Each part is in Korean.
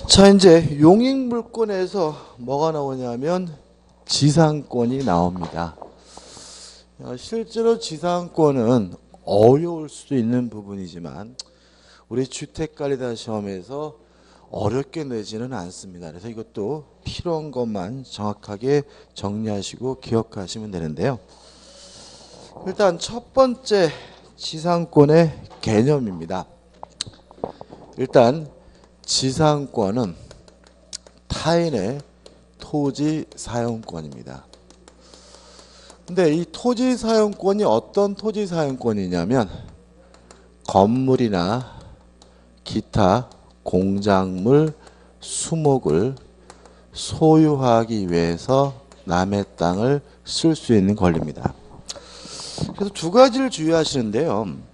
자, 이제 용익물권에서 뭐가 나오냐면 지상권이 나옵니다. 실제로 지상권은 어려울 수도 있는 부분이지만 우리 주택관리단 시험에서 어렵게 내지는 않습니다. 그래서 이것도 필요한 것만 정확하게 정리하시고 기억하시면 되는데요. 일단 첫 번째 지상권의 개념입니다. 일단 지상권은 타인의 토지 사용권입니다. 근데 이 토지 사용권이 어떤 토지 사용권이냐면 건물이나 기타 공작물, 수목을 소유하기 위해서 남의 땅을 쓸 수 있는 권리입니다. 그래서 두 가지를 주의하시는데요.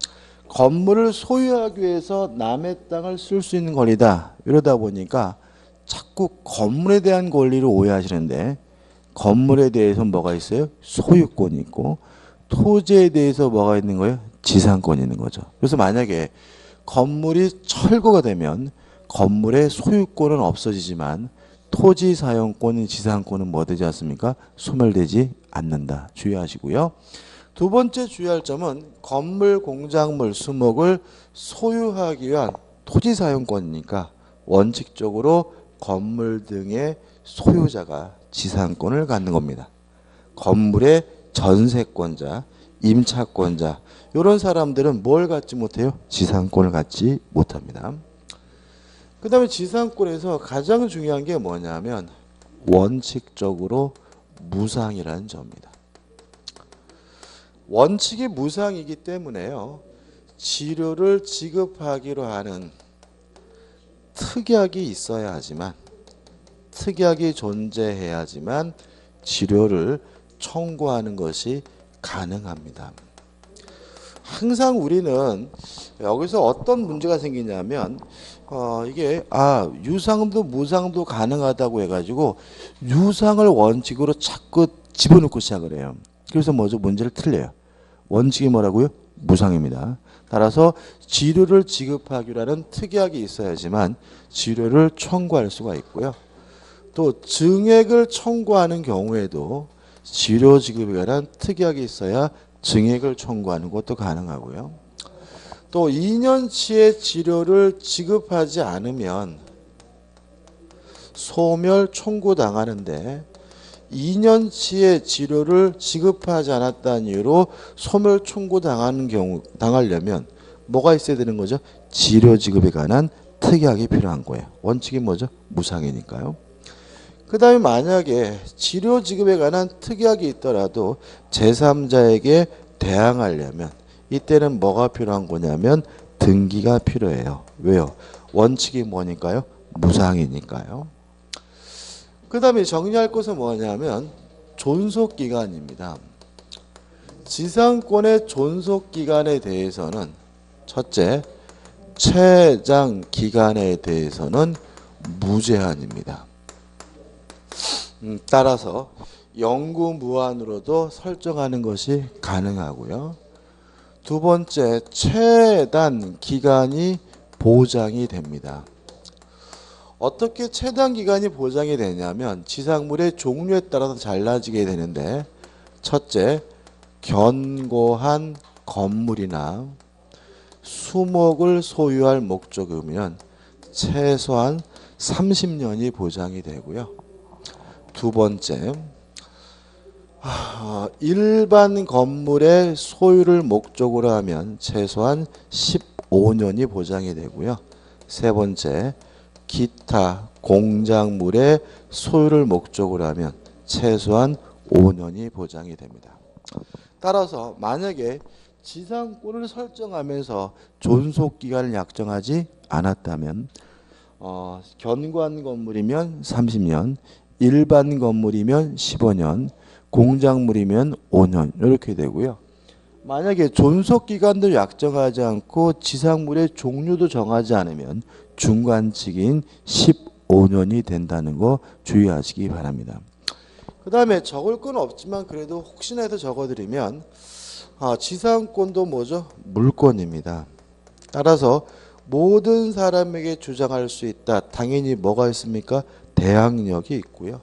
건물을 소유하기 위해서 남의 땅을 쓸 수 있는 권리다. 이러다 보니까 자꾸 건물에 대한 권리를 오해하시는데 건물에 대해서 뭐가 있어요? 소유권이 있고 토지에 대해서 뭐가 있는 거예요? 지상권이 있는 거죠. 그래서 만약에 건물이 철거가 되면 건물의 소유권은 없어지지만 토지 사용권인 지상권은 뭐 되지 않습니까? 소멸되지 않는다. 주의하시고요. 두 번째 주의할 점은 건물, 공작물, 수목을 소유하기 위한 토지 사용권이니까 원칙적으로 건물 등의 소유자가 지상권을 갖는 겁니다. 건물의 전세권자, 임차권자 이런 사람들은 뭘 갖지 못해요? 지상권을 갖지 못합니다. 그 다음에 지상권에서 가장 중요한 게 뭐냐면 원칙적으로 무상이라는 점입니다. 원칙이 무상이기 때문에요. 지료를 지급하기로 하는 특약이 있어야 하지만 특약이 존재해야지만 지료를 청구하는 것이 가능합니다. 항상 우리는 여기서 어떤 문제가 생기냐면 이게 유상도 무상도 가능하다고 해가지고 유상을 원칙으로 자꾸 집어넣고 시작을 해요. 그래서 뭐죠? 문제를 틀려요. 원칙이 뭐라고요? 무상입니다. 따라서 지료를 지급하기로 하는 특약이 있어야지만 지료를 청구할 수가 있고요. 또 증액을 청구하는 경우에도 지료 지급에 관한 특약이 있어야 증액을 청구하는 것도 가능하고요. 또 2년치의 지료를 지급하지 않으면 소멸 청구당하는데 2년치의 지료를 지급하지 않았다는 이유로 소멸 청구당하는 경우 당하려면 뭐가 있어야 되는 거죠? 지료 지급에 관한 특약이 필요한 거예요. 원칙이 뭐죠? 무상이니까요. 그 다음에 만약에 지료 지급에 관한 특약이 있더라도 제3자에게 대항하려면 이때는 뭐가 필요한 거냐면 등기가 필요해요. 왜요? 원칙이 뭐니까요? 무상이니까요. 그 다음에 정리할 것은 뭐냐면 존속기간입니다. 지상권의 존속기간에 대해서는 첫째, 최장 기간에 대해서는 무제한입니다. 따라서 영구무한으로도 설정하는 것이 가능하고요. 두 번째, 최단 기간이 보장이 됩니다. 어떻게 최단 기간이 보장이 되냐면 지상물의 종류에 따라서 달라지게 되는데 첫째, 견고한 건물이나 수목을 소유할 목적이면 최소한 30년이 보장이 되고요. 두 번째, 일반 건물의 소유를 목적으로 하면 최소한 15년이 보장이 되고요. 세 번째, 기타 공작물의 소유를 목적으로 하면 최소한 5년이 보장이 됩니다. 따라서 만약에 지상권을 설정하면서 존속기간을 약정하지 않았다면 견고한 건물이면 30년, 일반 건물이면 15년, 공작물이면 5년 이렇게 되고요. 만약에 존속기간도 약정하지 않고 지상물의 종류도 정하지 않으면 중간치기인 15년이 된다는 거 주의하시기 바랍니다. 그 다음에 적을 건 없지만 그래도 혹시나 해서 적어드리면 지상권도 뭐죠? 물권입니다. 따라서 모든 사람에게 주장할 수 있다. 당연히 뭐가 있습니까? 대항력이 있고요.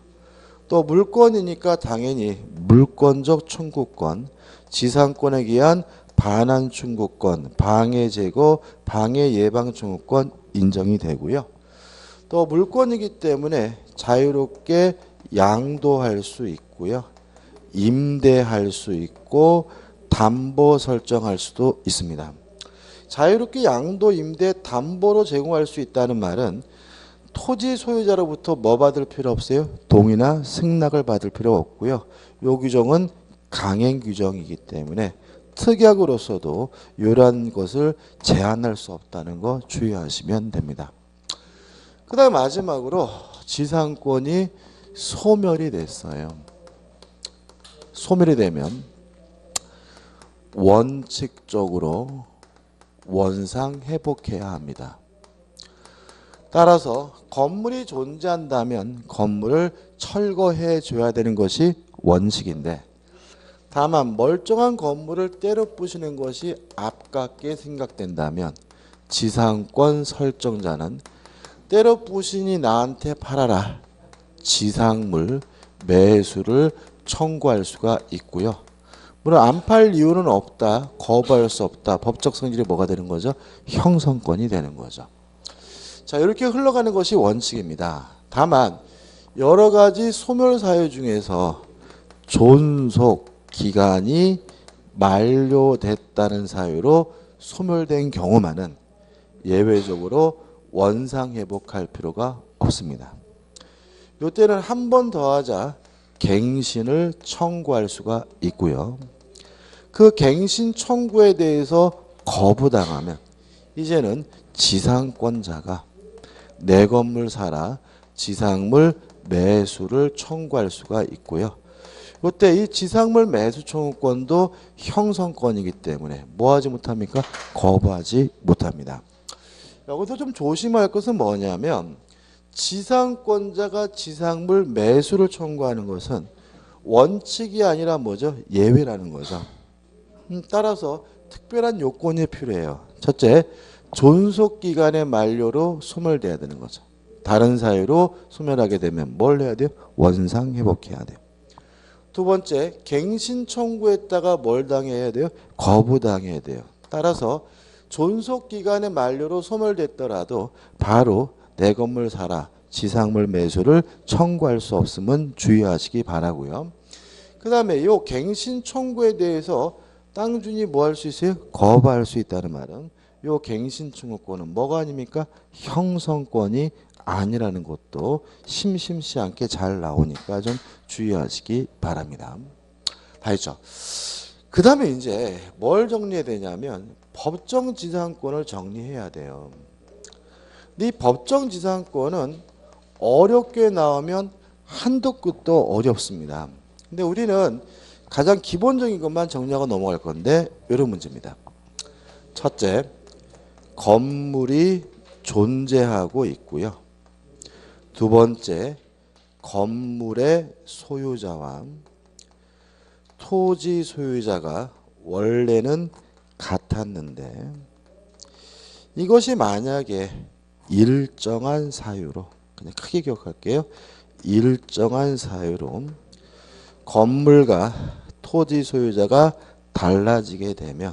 또 물권이니까 당연히 물권적 청구권, 지상권에 기한 반환 청구권, 방해 제거, 방해 예방 청구권 인정이 되고요. 또 물권이기 때문에 자유롭게 양도할 수 있고요. 임대할 수 있고 담보 설정할 수도 있습니다. 자유롭게 양도, 임대, 담보로 제공할 수 있다는 말은 토지 소유자로부터 뭐 받을 필요 없어요? 동의나 승낙을 받을 필요 없고요. 요 규정은 강행 규정이기 때문에 특약으로서도 이러한 것을 제한할 수 없다는 거 주의하시면 됩니다. 그 다음 마지막으로 지상권이 소멸이 됐어요. 소멸이 되면 원칙적으로 원상 회복해야 합니다. 따라서 건물이 존재한다면 건물을 철거해 줘야 되는 것이 원칙인데, 다만 멀쩡한 건물을 때려 부시는 것이 아깝게 생각된다면 지상권 설정자는 때려 부시니 나한테 팔아라, 지상물 매수를 청구할 수가 있고요. 물론 안 팔 이유는 없다, 거부할 수 없다. 법적 성질이 뭐가 되는 거죠? 형성권이 되는 거죠. 자, 이렇게 흘러가는 것이 원칙입니다. 다만 여러 가지 소멸 사유 중에서 존속 기간이 만료됐다는 사유로 소멸된 경우만은 예외적으로 원상 회복할 필요가 없습니다. 이때는 한 번 더 하자 갱신을 청구할 수가 있고요. 그 갱신 청구에 대해서 거부당하면 이제는 지상권자가 내 건물 사라, 지상물 매수를 청구할 수가 있고요. 이때 이 지상물 매수 청구권도 형성권이기 때문에 뭐 하지 못합니까? 거부하지 못합니다. 여기서 좀 조심할 것은 뭐냐면, 지상권자가 지상물 매수를 청구하는 것은 원칙이 아니라 뭐죠? 예외라는 거죠. 따라서 특별한 요건이 필요해요. 첫째, 존속기간의 만료로 소멸돼야 되는 거죠. 다른 사유로 소멸하게 되면 뭘 해야 돼요? 원상 회복해야 돼요. 두 번째, 갱신 청구했다가 뭘 당해야 돼요? 거부당해야 돼요. 따라서 존속기간의 만료로 소멸됐더라도 바로 내 건물 사라, 지상물 매수를 청구할 수 없음은 주의하시기 바라고요. 그 다음에 이 갱신 청구에 대해서 땅주인이 뭐 할 수 있어요? 거부할 수 있다는 말은 이 갱신 청구권은 뭐가 아닙니까? 형성권이 아니라는 것도 심심치 않게 잘 나오니까 좀 주의하시기 바랍니다. 다 했죠? 그 다음에 이제 뭘 정리해야 되냐면 법정 지상권을 정리해야 돼요. 이 법정 지상권은 어렵게 나오면 한도 끝도 어렵습니다. 근데 우리는 가장 기본적인 것만 정리하고 넘어갈 건데 이런 문제입니다. 첫째, 건물이 존재하고 있고요. 두 번째, 건물의 소유자와 토지 소유자가 원래는 같았는데 이것이 만약에 일정한 사유로, 그냥 크게 기억할게요. 일정한 사유로 건물과 토지 소유자가 달라지게 되면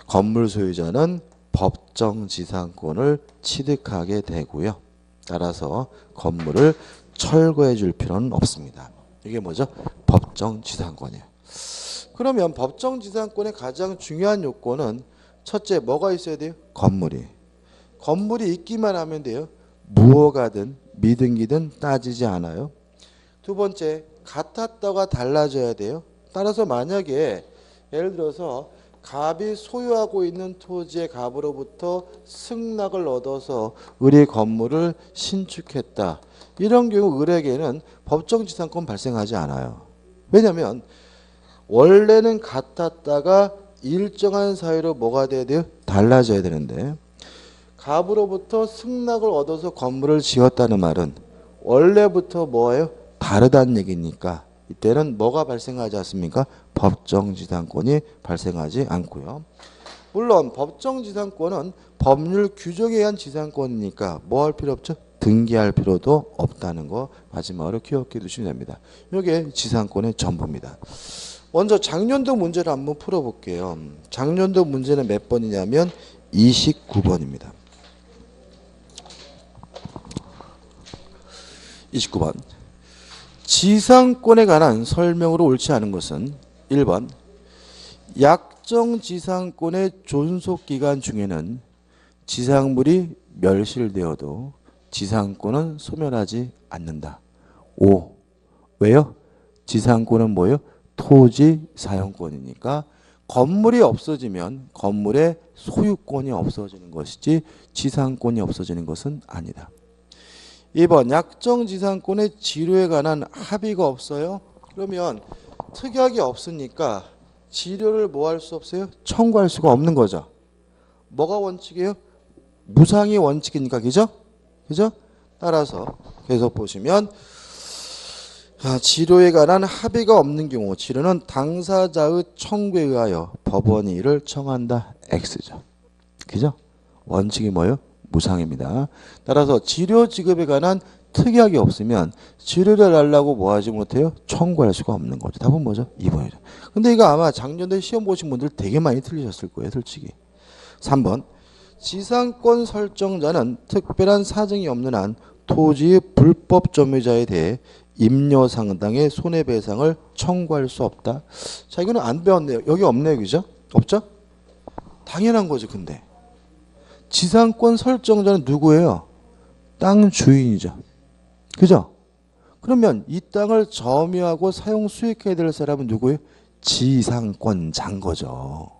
건물 소유자는 법정 지상권을 취득하게 되고요. 따라서 건물을 철거해 줄 필요는 없습니다. 이게 뭐죠? 법정 지상권이에요. 그러면 법정 지상권의 가장 중요한 요건은 첫째, 뭐가 있어야 돼요? 건물이 있기만 하면 돼요. 무허가든 미등기든 따지지 않아요. 두 번째, 같았다가 달라져야 돼요. 따라서 만약에 예를 들어서 갑이 소유하고 있는 토지의 갑으로부터 승낙을 얻어서 을이 건물을 신축했다. 이런 경우 을에게는 법정 지상권 발생하지 않아요. 왜냐하면 원래는 같았다가 일정한 사유로 뭐가 돼야 돼요? 달라져야 되는데 갑으로부터 승낙을 얻어서 건물을 지었다는 말은 원래부터 뭐예요? 다르다는 얘기니까 이때는 뭐가 발생하지 않습니까? 법정 지상권이 발생하지 않고요. 물론 법정 지상권은 법률 규정에 의한 지상권이니까 뭐 할 필요 없죠? 등기할 필요도 없다는 거 마지막으로 기억해 두시면 됩니다. 이게 지상권의 전부입니다. 먼저 작년도 문제를 한번 풀어볼게요. 작년도 문제는 몇 번이냐면 29번입니다. 29번. 지상권에 관한 설명으로 옳지 않은 것은 1번 약정지상권의 존속기간 중에는 지상물이 멸실되어도 지상권은 소멸하지 않는다. 5. 왜요? 지상권은 뭐예요? 토지 사용권이니까 건물이 없어지면 건물의 소유권이 없어지는 것이지 지상권이 없어지는 것은 아니다. 2번 약정지상권의 지료에 관한 합의가 없어요. 그러면 특약이 없으니까 지료를 뭐 할 수 없어요? 청구할 수가 없는 거죠. 뭐가 원칙이에요? 무상이 원칙이니까 그죠? 그죠? 따라서 계속 보시면 지료에 관한 합의가 없는 경우 지료는 당사자의 청구에 의하여 법원이 이를 청한다. X죠. 그죠? 원칙이 뭐예요? 무상입니다. 따라서 지료 지급에 관한 특약이 없으면 지료를 달라고 뭐 하지 못해요? 청구할 수가 없는 거죠. 답은 뭐죠? 2번이죠. 근데 이거 아마 작년에 시험 보신 분들 되게 많이 틀리셨을 거예요. 솔직히. 3번 지상권 설정자는 특별한 사정이 없는 한 토지의 불법 점유자에 대해 임료상당의 손해배상을 청구할 수 없다. 자, 이거는 안 배웠네요. 여기 없네요. 그죠? 없죠? 당연한 거죠. 근데 지상권 설정자는 누구예요? 땅 주인이죠. 그죠? 그러면 이 땅을 점유하고 사용 수익해야 될 사람은 누구예요? 지상권자인 거죠.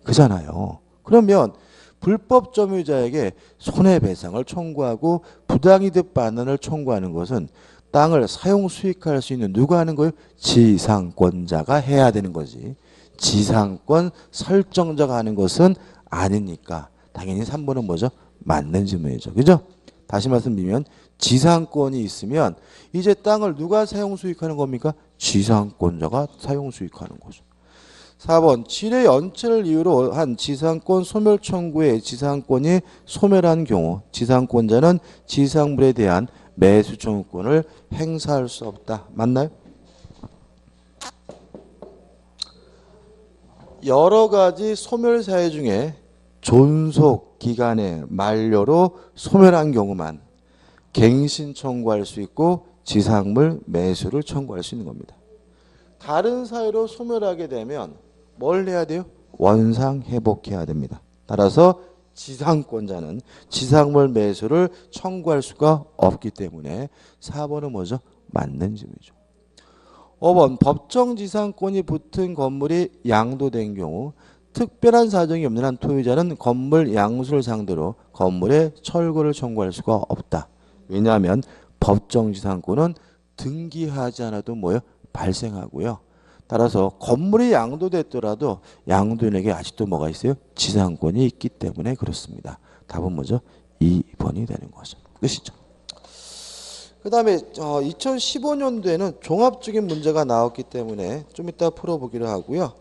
그잖아요. 그러면 불법 점유자에게 손해배상을 청구하고 부당이득 반환을 청구하는 것은 땅을 사용 수익할 수 있는 누가 하는 거예요? 지상권자가 해야 되는 거지. 지상권 설정자가 하는 것은 아니니까 당연히 3번은 뭐죠? 맞는 질문이죠. 그죠? 다시 말씀드리면 지상권이 있으면 이제 땅을 누가 사용 수익하는 겁니까? 지상권자가 사용 수익하는 거죠. 4번 지뢰 연체를 이유로 한 지상권 소멸 청구에 지상권이 소멸한 경우 지상권자는 지상물에 대한 매수 청구권을 행사할 수 없다. 맞나요? 여러 가지 소멸 사유 중에 존속 기간의 만료로 소멸한 경우만 갱신 청구할 수 있고 지상물 매수를 청구할 수 있는 겁니다. 다른 사유로 소멸하게 되면 뭘 해야 돼요? 원상 회복해야 됩니다. 따라서 지상권자는 지상물 매수를 청구할 수가 없기 때문에 4번은 뭐죠? 맞는 질문이죠. 5번 법정 지상권이 붙은 건물이 양도된 경우 특별한 사정이 없는 한 토지자는 건물 양수를 상대로 건물의 철거를 청구할 수가 없다. 왜냐하면 법정 지상권은 등기하지 않아도 뭐요? 발생하고요. 따라서 건물이 양도됐더라도 양도인에게 아직도 뭐가 있어요? 지상권이 있기 때문에 그렇습니다. 답은 뭐죠? 2번이 되는 거죠. 끝이죠. 그 다음에 2015년도에는 종합적인 문제가 나왔기 때문에 좀 이따 풀어보기로 하고요.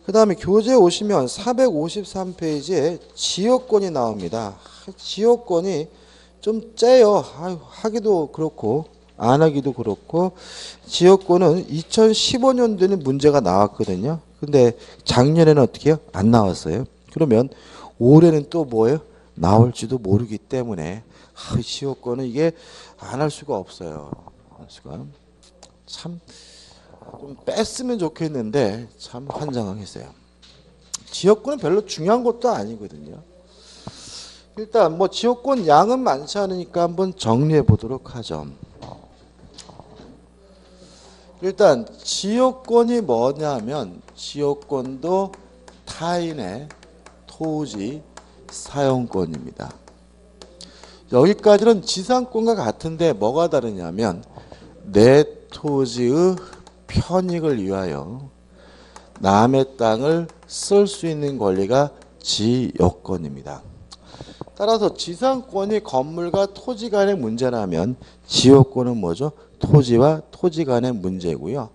그 다음에 교재 오시면 453페이지에 지역권이 나옵니다. 지역권이 좀 째요. 하기도 그렇고 안 하기도 그렇고 지역권은 2015년도에는 문제가 나왔거든요. 근데 작년에는 어떻게 해요? 안 나왔어요. 그러면 올해는 또 뭐예요? 나올지도 모르기 때문에 지역권은 이게 안 할 수가 없어요. 참 좀 뺐으면 좋겠는데 참 환장하겠어요. 지역권은 별로 중요한 것도 아니거든요. 일단 뭐 지역권 양은 많지 않으니까 한번 정리해 보도록 하죠. 일단 지역권이 뭐냐면 지역권도 타인의 토지 사용권입니다. 여기까지는 지상권과 같은데 뭐가 다르냐면 내 토지의 편익을 위하여 남의 땅을 쓸 수 있는 권리가 지역권입니다. 따라서 지상권이 건물과 토지 간의 문제라면 지역권은 뭐죠? 토지와 토지 간의 문제고요.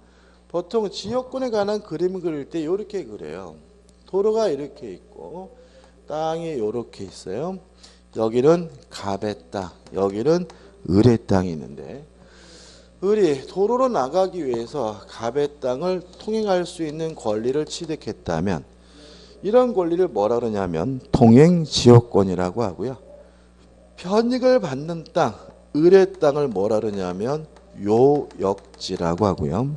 보통 지역권에 관한 그림을 그릴 때 이렇게 그려요. 도로가 이렇게 있고 땅이 이렇게 있어요. 여기는 갑의 땅, 여기는 을의 땅이 있는데 을이 도로로 나가기 위해서 갑의 땅을 통행할 수 있는 권리를 취득했다면 이런 권리를 뭐라 그러냐면 통행지역권이라고 하고요. 편익을 받는 땅, 을의 땅을 뭐라 그러냐면 요역지라고 하고요.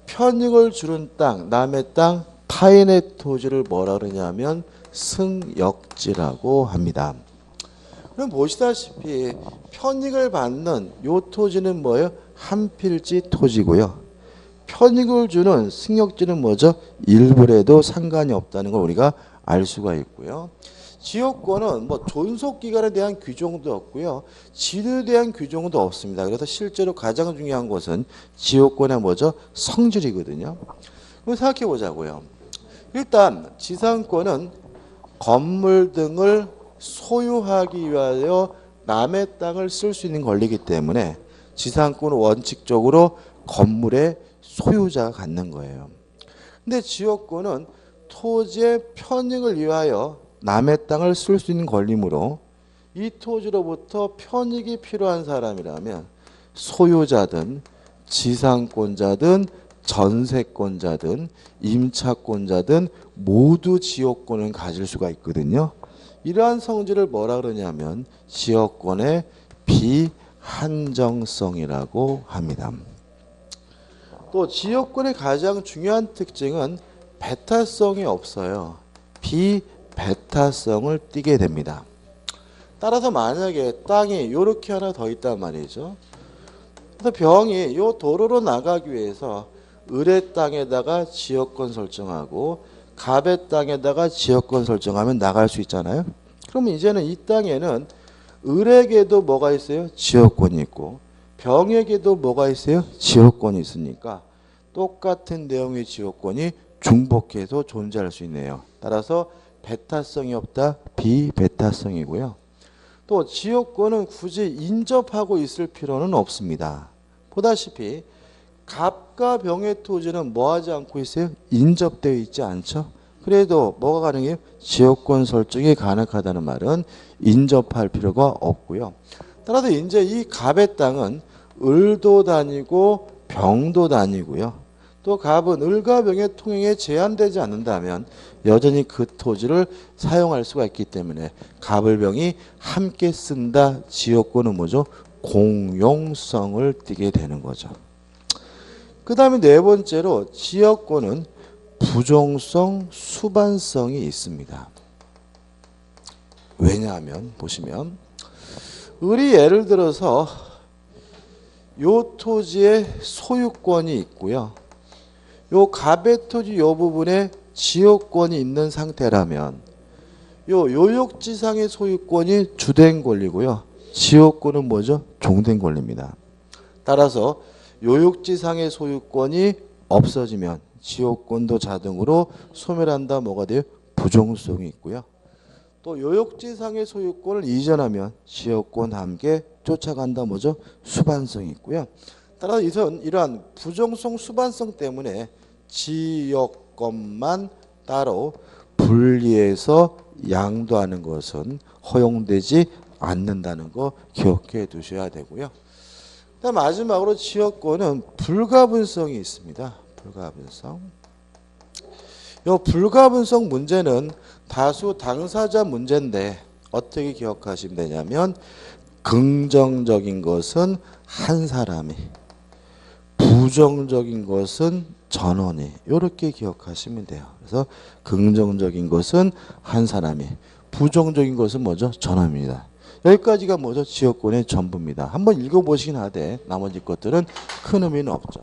편익을 주는 땅, 남의 땅, 타인의 토지를 뭐라 그러냐면 승역지라고 합니다. 그럼 보시다시피 편익을 받는 요 토지는 뭐예요? 한필지 토지고요. 편익을 주는 승역지는 뭐죠? 일부래도 상관이 없다는 걸 우리가 알 수가 있고요. 지역권은 뭐 존속기간에 대한 규정도 없고요. 지류에 대한 규정도 없습니다. 그래서 실제로 가장 중요한 것은 지역권의 뭐죠? 성질이거든요. 그럼 생각해 보자고요. 일단 지상권은 건물 등을 소유하기 위하여 남의 땅을 쓸 수 있는 권리이기 때문에 지상권은 원칙적으로 건물의 소유자가 갖는 거예요. 근데 지역권은 토지의 편익을 위하여 남의 땅을 쓸 수 있는 권리이므로 이 토지로부터 편익이 필요한 사람이라면 소유자든 지상권자든 전세권자든 임차권자든 모두 지역권을 가질 수가 있거든요. 이러한 성질을 뭐라 그러냐면 지역권의 비한정성이라고 합니다. 또 지역권의 가장 중요한 특징은 배타성이 없어요. 비배타성을 띠게 됩니다. 따라서 만약에 땅이 이렇게 하나 더 있단 말이죠. 그래서 병이 이 도로로 나가기 위해서 을의 땅에다가 지역권 설정하고 갑의 땅에다가 지역권 설정하면 나갈 수 있잖아요. 그러면 이제는 이 땅에는 을에게도 뭐가 있어요? 지역권이 있고 병에게도 뭐가 있어요? 지역권이 있으니까 똑같은 내용의 지역권이 중복해서 존재할 수 있네요. 따라서 배타성이 없다, 비배타성이고요. 또 지역권은 굳이 인접하고 있을 필요는 없습니다. 보다시피 갑과 병의 토지는 뭐하지 않고 있어요? 인접되어 있지 않죠? 그래도 뭐가 가능해요? 지역권 설정이 가능하다는 말은 인접할 필요가 없고요. 따라서 이제 이 갑의 땅은 을도 다니고 병도 다니고요. 또 갑은 을과 병의 통행에 제한되지 않는다면 여전히 그 토지를 사용할 수가 있기 때문에 갑을 병이 함께 쓴다. 지역권은 뭐죠? 공용성을 띠게 되는 거죠. 그 다음에 네 번째로 지역권은 부종성, 수반성이 있습니다. 왜냐하면 보시면 을이 예를 들어서 요 토지에 소유권이 있고요. 요 갑의 토지 요 부분에 지역권이 있는 상태라면 요 요역지상의 소유권이 주된 권리고요. 지역권은 뭐죠? 종된 권리입니다. 따라서 요역지상의 소유권이 없어지면 지역권도 자동으로 소멸한다. 뭐가 돼요? 부종성이 있고요. 또 요역지상의 소유권을 이전하면 지역권 함께 쫓아간다. 뭐죠? 수반성이 있고요. 따라서 이러한 부종성, 수반성 때문에 지역권만 따로 분리해서 양도하는 것은 허용되지 않는다는 거 기억해 두셔야 되고요. 그다음 마지막으로 지역권은 불가분성이 있습니다. 불가분성. 이 불가분성 문제는 다수 당사자 문제인데 어떻게 기억하시면 되냐면 긍정적인 것은 한 사람이, 부정적인 것은 전원이, 이렇게 기억하시면 돼요. 그래서 긍정적인 것은 한 사람이, 부정적인 것은 뭐죠? 전원입니다. 여기까지가 뭐죠? 지역권의 전부입니다. 한번 읽어보시긴 하되 나머지 것들은 큰 의미는 없죠.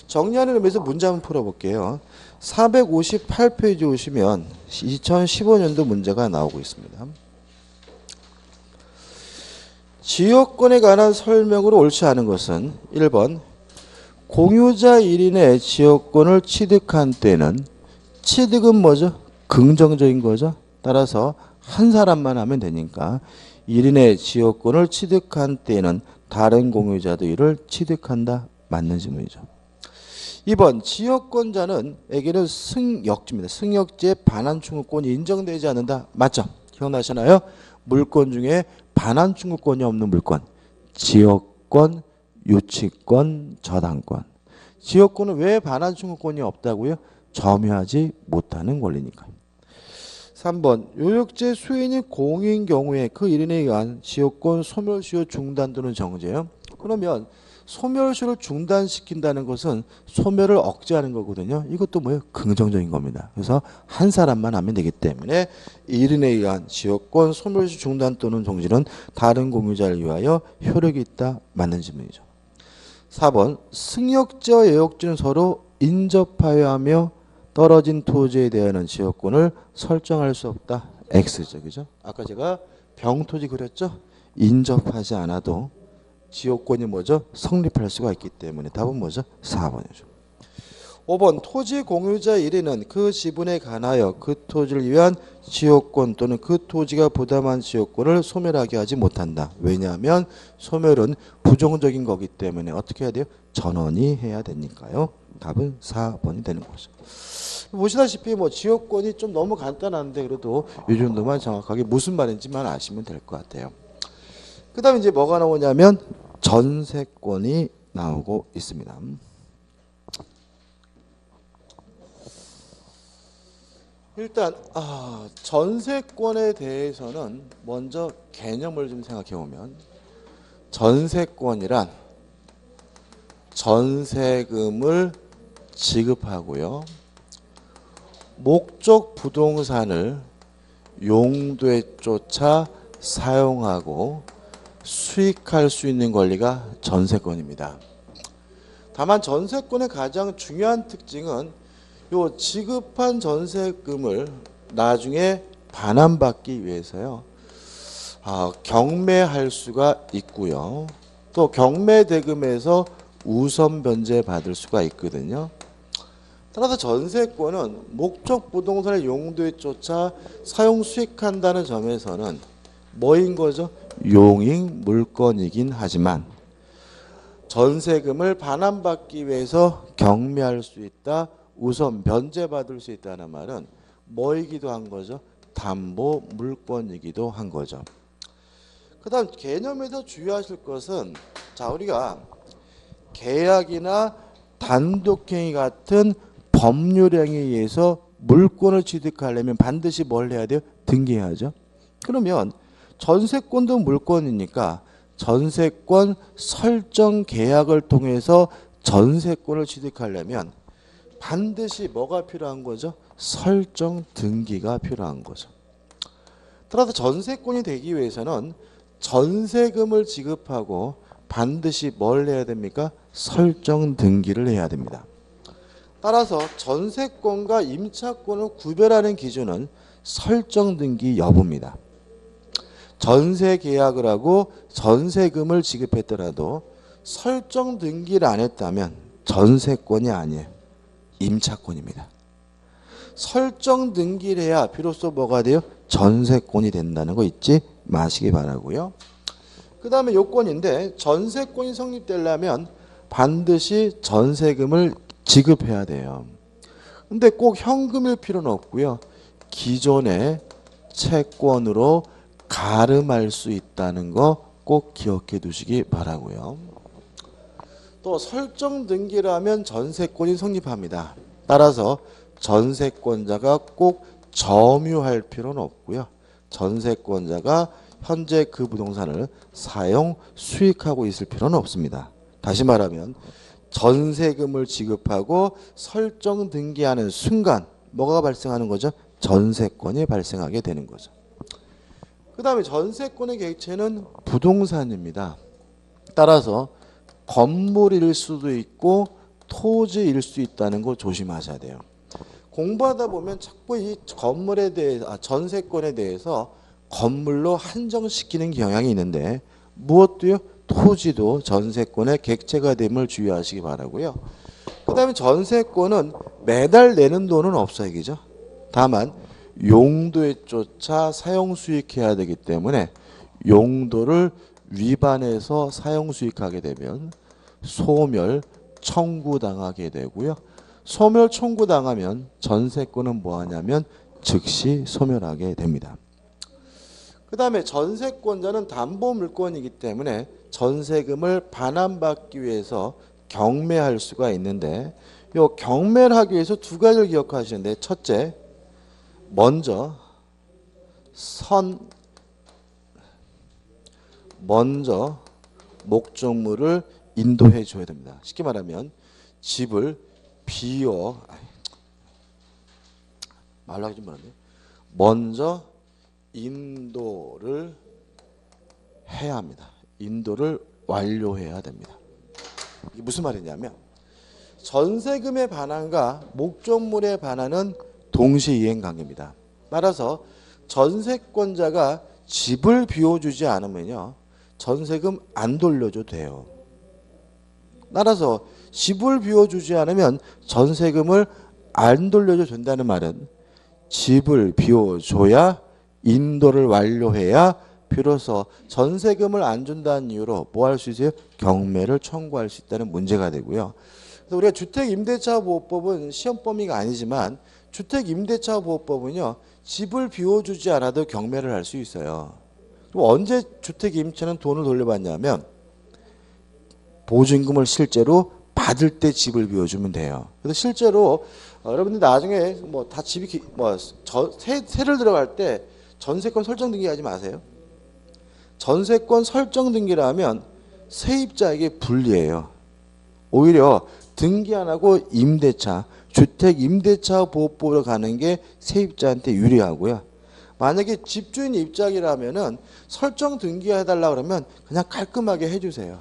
정리하는 의미에서 문제 한번 풀어볼게요. 458페이지 오시면 2015년도 문제가 나오고 있습니다. 지역권에 관한 설명으로 옳지 않은 것은 1번 공유자 1인의 지역권을 취득한 때는 취득은 뭐죠? 긍정적인 거죠. 따라서 한 사람만 하면 되니까 1인의 지역권을 취득한 때에는 다른 공유자도 이를 취득한다. 맞는 질문이죠. 2번 지역권자는 에게는 승역지입니다. 승역지의 반환충구권이 인정되지 않는다. 맞죠? 기억나시나요? 물권 중에 반환충구권이 없는 물권. 지역권, 유치권, 저당권. 지역권은 왜 반환충구권이 없다고요? 점유하지 못하는 권리니까. 3번 요역제 수인이 공인 경우에 그 일인에 의한 지역권 소멸시효 중단 또는 정지예요. 그러면 소멸시효를 중단시킨다는 것은 소멸을 억제하는 거거든요. 이것도 뭐예요? 긍정적인 겁니다. 그래서 한 사람만 하면 되기 때문에 일인에 의한 지역권 소멸시효 중단 또는 정지는 다른 공유자를 위하여 효력이 있다. 맞는 질문이죠. 4번 승역지와 예역지는 서로 인접하여하며 떨어진 토지에 대한 지역권을 설정할 수 없다. X죠. 그죠? 아까 제가 병토지 그렸죠? 인접하지 않아도 지역권이 뭐죠? 성립할 수가 있기 때문에 답은 뭐죠? 4번이죠. 5번 토지 공유자 1위는 그 지분에 관하여 그 토지를 위한 지역권 또는 그 토지가 부담한 지역권을 소멸하게 하지 못한다. 왜냐하면 소멸은 부정적인 거기 때문에 어떻게 해야 돼요? 전원이 해야 되니까요. 답은 4번이 되는 거죠. 보시다시피 뭐 지역권이 좀 너무 간단한데 그래도 이 정도만 정확하게 무슨 말인지만 아시면 될 것 같아요. 그 다음에 이제 뭐가 나오냐면 전세권이 나오고 있습니다. 일단 전세권에 대해서는 먼저 개념을 좀 생각해 보면 전세권이란 전세금을 지급하고요. 목적 부동산을 용도에 쫓아 사용하고 수익할 수 있는 권리가 전세권입니다. 다만 전세권의 가장 중요한 특징은 요 지급한 전세금을 나중에 반환받기 위해서요. 경매할 수가 있고요. 또 경매대금에서 우선 변제받을 수가 있거든요. 따라서 전세권은 목적 부동산의 용도에 쫓아 사용 수익한다는 점에서는 뭐인 거죠? 용익 물건이긴 하지만 전세금을 반환받기 위해서 경매할 수 있다. 우선 변제받을 수 있다는 말은 뭐이기도 한 거죠? 담보 물권이기도 한 거죠. 그 다음 개념에서 주의하실 것은 자 우리가 계약이나 단독행위 같은 법률행위에 의해서 물권을 취득하려면 반드시 뭘 해야 돼요? 등기해야죠. 그러면 전세권도 물권이니까 전세권 설정 계약을 통해서 전세권을 취득하려면 반드시 뭐가 필요한 거죠? 설정 등기가 필요한 거죠. 따라서 전세권이 되기 위해서는 전세금을 지급하고 반드시 뭘 해야 됩니까? 설정 등기를 해야 됩니다. 따라서 전세권과 임차권을 구별하는 기준은 설정 등기 여부입니다. 전세 계약을 하고 전세금을 지급했더라도 설정 등기를 안 했다면 전세권이 아니에요. 임차권입니다. 설정 등기를 해야 비로소 뭐가 돼요? 전세권이 된다는 거 잊지 마시기 바라고요. 그 다음에 요건인데 전세권이 성립되려면 반드시 전세금을 지급해야 돼요. 근데 꼭 현금일 필요는 없고요. 기존의 채권으로 가름할 수 있다는 거 꼭 기억해 두시기 바라고요. 또 설정 등기를 하면 전세권이 성립합니다. 따라서 전세권자가 꼭 점유할 필요는 없고요. 전세권자가 현재 그 부동산을 사용, 수익하고 있을 필요는 없습니다. 다시 말하면 전세금을 지급하고 설정 등기하는 순간 뭐가 발생하는 거죠? 전세권이 발생하게 되는 거죠. 그 다음에 전세권의 객체는 부동산입니다. 따라서 건물일 수도 있고 토지일 수 있다는 거 조심하셔야 돼요. 공부하다 보면 자꾸 이 건물에 대해서 전세권에 대해서 건물로 한정시키는 경향이 있는데 무엇도요? 토지도 전세권의 객체가 됨을 주의하시기 바라고요. 그 다음에 전세권은 매달 내는 돈은 없어요. 그죠? 다만 용도에 쫓아 사용 수익해야 되기 때문에 용도를 위반해서 사용 수익하게 되면 소멸, 청구당하게 되고요. 소멸 청구당하면 전세권은 뭐하냐면 즉시 소멸하게 됩니다. 그 다음에 전세권자는 담보물권이기 때문에 전세금을 반환받기 위해서 경매할 수가 있는데 이 경매를 하기 위해서 두 가지를 기억하시는데 첫째, 먼저 목적물을 인도해 줘야 됩니다. 쉽게 말하면 집을 말로 하기 좀 그런데 먼저 인도를 해야 합니다. 인도를 완료해야 됩니다. 이게 무슨 말이냐면 전세금의 반환과 목적물의 반환은 동시이행 관계입니다. 따라서 전세권자가 집을 비워주지 않으면요 전세금 안 돌려줘도 돼요. 따라서 집을 비워주지 않으면 전세금을 안 돌려줘도 된다는 말은 집을 비워줘야 인도를 완료해야 비로소 전세금을 안 준다는 이유로 뭐 할 수 있어요? 경매를 청구할 수 있다는 문제가 되고요. 그래서 우리가 주택임대차보호법은 시험 범위가 아니지만 주택임대차보호법은요 집을 비워주지 않아도 경매를 할 수 있어요. 그럼 언제 주택임차는 돈을 돌려받냐면 보증금을 실제로 받을 때 집을 비워주면 돼요. 그래서 실제로 여러분들 나중에 뭐 다 집이 세를 들어갈 때 전세권 설정 등기하지 마세요. 전세권 설정 등기를 하면 세입자에게 불리해요. 오히려 등기 안 하고 임대차, 주택임대차보호법으로 가는 게 세입자한테 유리하고요. 만약에 집주인 입장이라면은 설정 등기해달라 그러면 그냥 깔끔하게 해주세요.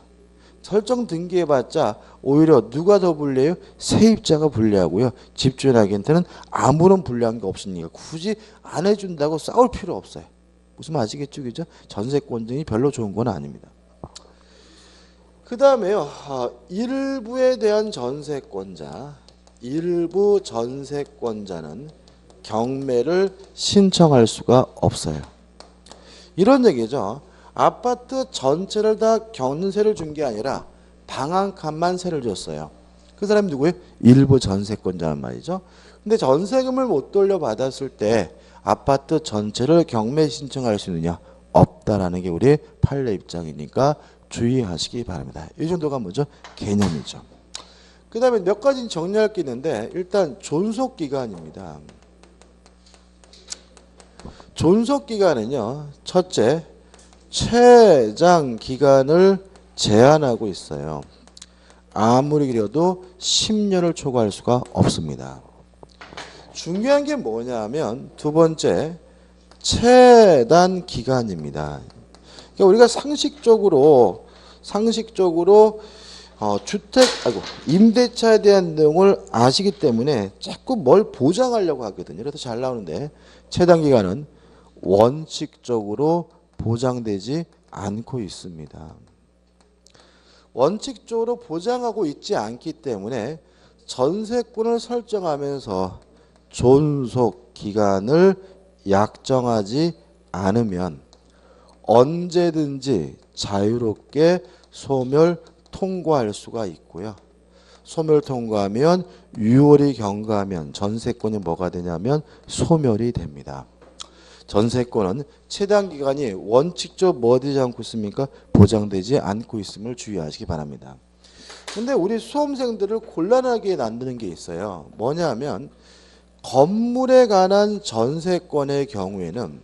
설정 등기해봤자 오히려 누가 더 불리해요? 세입자가 불리하고요. 집주인에게는 아무런 불리한 게 없으니까 굳이 안 해준다고 싸울 필요 없어요. 무슨 말 아시겠죠? 그죠? 전세권 등이 별로 좋은 건 아닙니다. 그 다음에요. 일부에 대한 일부 전세권자는 경매를 신청할 수가 없어요. 이런 얘기죠. 아파트 전체를 다 경세를 준 게 아니라 방 한 칸만 세를 줬어요. 그 사람이 누구예요? 일부 전세권자란 말이죠. 근데 전세금을 못 돌려받았을 때 아파트 전체를 경매 신청할 수 있느냐? 없다라는 게 우리 판례 입장이니까 주의하시기 바랍니다. 이 정도가 뭐죠? 개념이죠. 그 다음에 몇 가지 정리할 게 있는데 일단 존속기간입니다. 존속기간은요. 첫째, 최장 기간을 제한하고 있어요. 아무리 그래도 10년을 초과할 수가 없습니다. 중요한 게 뭐냐면 두 번째, 최단 기간입니다. 그러니까 우리가 상식적으로 임대차에 대한 내용을 아시기 때문에 자꾸 뭘 보장하려고 하거든요. 그래서 잘 나오는데 최단 기간은 원칙적으로 보장되지 않고 있습니다. 원칙적으로 보장하고 있지 않기 때문에 전세권을 설정하면서 존속 기간을 약정하지 않으면 언제든지 자유롭게 소멸 통과할 수가 있고요. 소멸 통과하면 유월이 경과하면 전세권이 뭐가 되냐면 소멸이 됩니다. 전세권은 최단 기간이 원칙적으로 뭐 되지 않고 있습니까? 보장되지 않고 있음을 주의하시기 바랍니다. 근데 우리 수험생들을 곤란하게 만드는 게 있어요. 뭐냐면 건물에 관한 전세권의 경우에는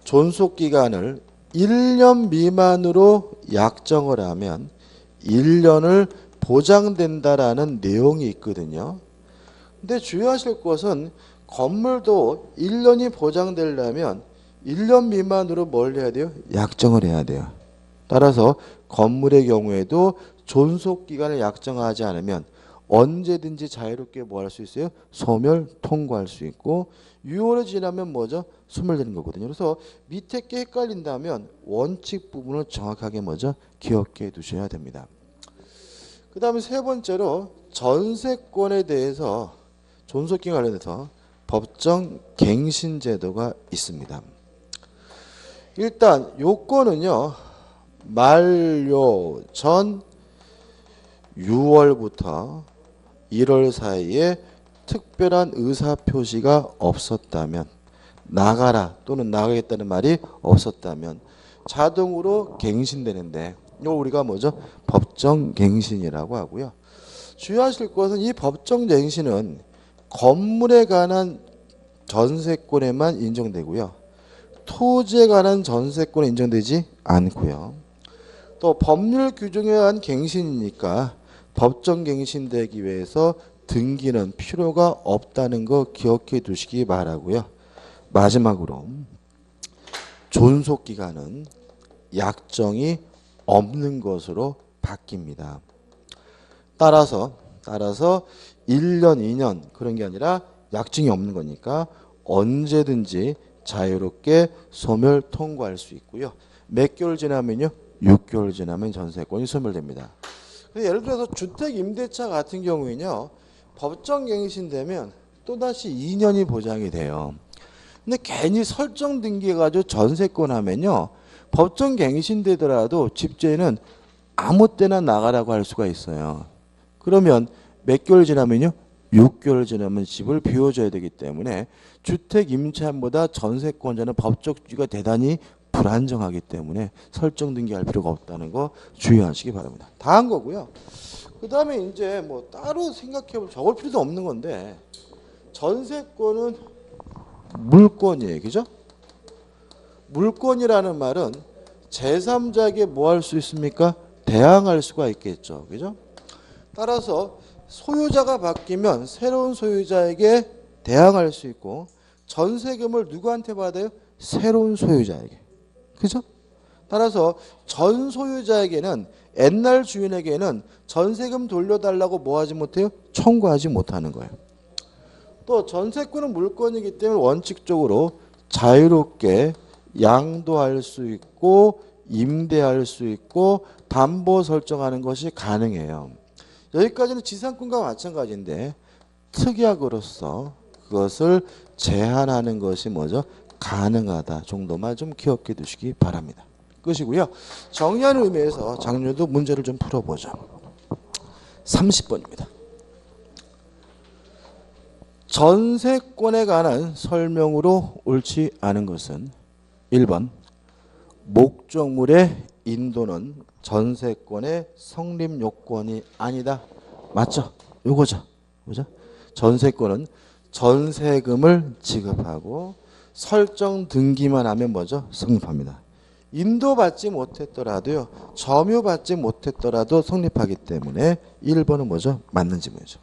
존속기간을 1년 미만으로 약정을 하면 1년을 보장된다라는 내용이 있거든요. 근데 주의하실 것은 건물도 1년이 보장되려면 1년 미만으로 뭘 해야 돼요? 약정을 해야 돼요. 따라서 건물의 경우에도 존속기간을 약정하지 않으면 언제든지 자유롭게 뭐 할 수 있어요? 소멸 통과할 수 있고 6월이 지나면 뭐죠? 소멸되는 거거든요. 그래서 밑에 게 헷갈린다면 원칙 부분을 정확하게 뭐죠? 기억해 두셔야 됩니다. 그 다음에 세 번째로 전세권에 대해서 존속기간 관련해서 법정 갱신 제도가 있습니다. 일단 요건은요. 만료 전 6월부터 1월 사이에 특별한 의사 표시가 없었다면, 나가라 또는 나가겠다는 말이 없었다면 자동으로 갱신되는데, 이거 우리가 뭐죠? 법정 갱신이라고 하고요. 주의하실 것은 이 법정 갱신은 건물에 관한 전세권에만 인정되고요. 토지에 관한 전세권에 인정되지 않고요. 또 법률 규정에 의한 갱신이니까 법정 갱신되기 위해서 등기는 필요가 없다는 거 기억해 두시기 바라고요. 마지막으로 존속기간은 약정이 없는 것으로 바뀝니다. 따라서 1년, 2년 그런 게 아니라 약정이 없는 거니까 언제든지 자유롭게 소멸 통고할 수 있고요. 몇 개월 지나면요? 6개월 지나면 전세권이 소멸됩니다. 예를 들어서 주택 임대차 같은 경우에는요. 법정 갱신되면 또다시 2년이 보장이 돼요. 근데 괜히 설정 등기해가지고 전세권 하면요. 법정 갱신되더라도 집주인은 아무 때나 나가라고 할 수가 있어요. 그러면 몇 개월 지나면요? 6개월 지나면 집을 비워줘야 되기 때문에 주택 임차인보다 전세권자는 법적 주의가 대단히 불안정하기 때문에 설정 등기할 필요가 없다는 거 주의하시기 바랍니다. 다 한 거고요. 그 다음에 이제 뭐 따로 생각해보면 적을 필요도 없는 건데 전세권은 물권이에요. 그죠? 물권이라는 말은 제3자에게 뭐 할 수 있습니까? 대항할 수가 있겠죠. 그죠? 따라서 소유자가 바뀌면 새로운 소유자에게 대항할 수 있고 전세금을 누구한테 받아요? 새로운 소유자에게. 그죠? 따라서 전 소유자에게는 옛날 주인에게는 전세금 돌려달라고 뭐 하지 못해요? 청구하지 못하는 거예요. 또 전세권은 물권이기 때문에 원칙적으로 자유롭게 양도할 수 있고 임대할 수 있고 담보 설정하는 것이 가능해요. 여기까지는 지상권과 마찬가지인데 특약으로서 그것을 제한하는 것이 뭐죠? 가능하다 정도만 좀 기억해 두시기 바랍니다. 끝이고요. 정리하는 의미에서 장류도 문제를 좀 풀어보죠. 30번입니다. 전세권에 관한 설명으로 옳지 않은 것은 1번 목적물의 인도는 전세권의 성립 요건이 아니다. 맞죠? 요거죠. 그죠? 전세권은 전세금을 지급하고 설정 등기만 하면 뭐죠? 성립합니다. 인도받지 못했더라도요. 점유받지 못했더라도 성립하기 때문에 1번은 뭐죠? 맞는 질문이죠.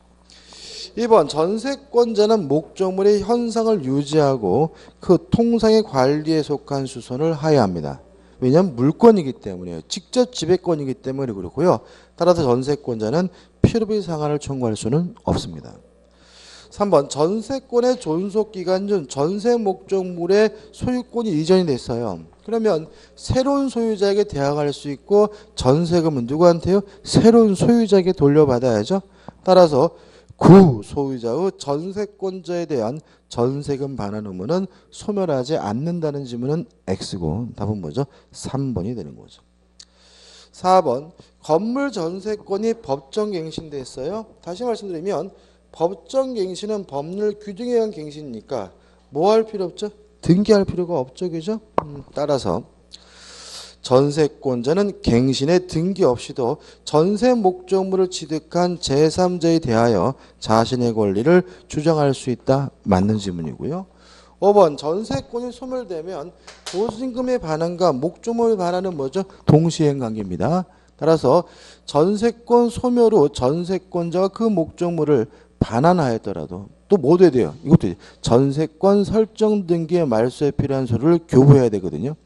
2번 전세권자는 목적물의 현상을 유지하고 그 통상의 관리에 속한 수선을 하여야 합니다. 왜냐하면 물권이기 때문에요. 직접 지배권이기 때문에 그렇고요. 따라서 전세권자는 필요비 상한을 청구할 수는 없습니다. 3번 전세권의 존속기간 중 전세 목적물의 소유권이 이전이 됐어요. 그러면 새로운 소유자에게 대항할 수 있고 전세금은 누구한테요? 새로운 소유자에게 돌려받아야죠. 따라서 구소유자의 전세권자에 대한 전세금 반환 의무는 소멸하지 않는다는 질문은 X고 답은 뭐죠? 3번이 되는 거죠. 4번 건물 전세권이 법정 갱신됐어요. 다시 말씀드리면 법정갱신은 법률 규정에 의한 갱신이니까 뭐 할 필요 없죠? 등기할 필요가 없죠. 그죠? 따라서 전세권자는 갱신에 등기 없이도 전세 목적물을 취득한 제3자에 대하여 자신의 권리를 주장할 수 있다. 맞는 질문이고요. 5번 전세권이 소멸되면 보증금의 반환과 목적물 반환은 뭐죠? 동시행 관계입니다. 따라서 전세권 소멸 후 전세권자가 그 목적물을 반환하였더라도 또 뭐 돼야 돼요? 이것도 전세권 설정 등기의 말소에 필요한 서류를 교부해야 되거든요.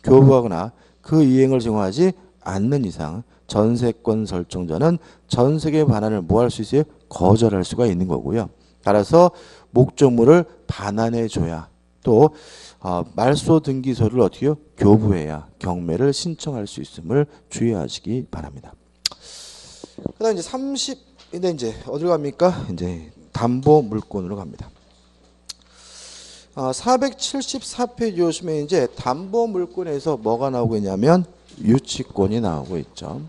교부하거나 그 이행을 정하지 않는 이상 전세권 설정자는 전세계 반환을 뭐 할 수 있어요? 거절할 수가 있는 거고요. 따라서 목적물을 반환해 줘야 또 말소 등기 서류를 어떻게 해요? 교부해야 경매를 신청할 수 있음을 주의하시기 바랍니다. 그다음 이제 30인데 이제 어디로 갑니까? 이제 담보 물권으로 갑니다. 474페이지 오시면 이제 담보 물권에서 뭐가 나오고 있냐면 유치권이 나오고 있죠.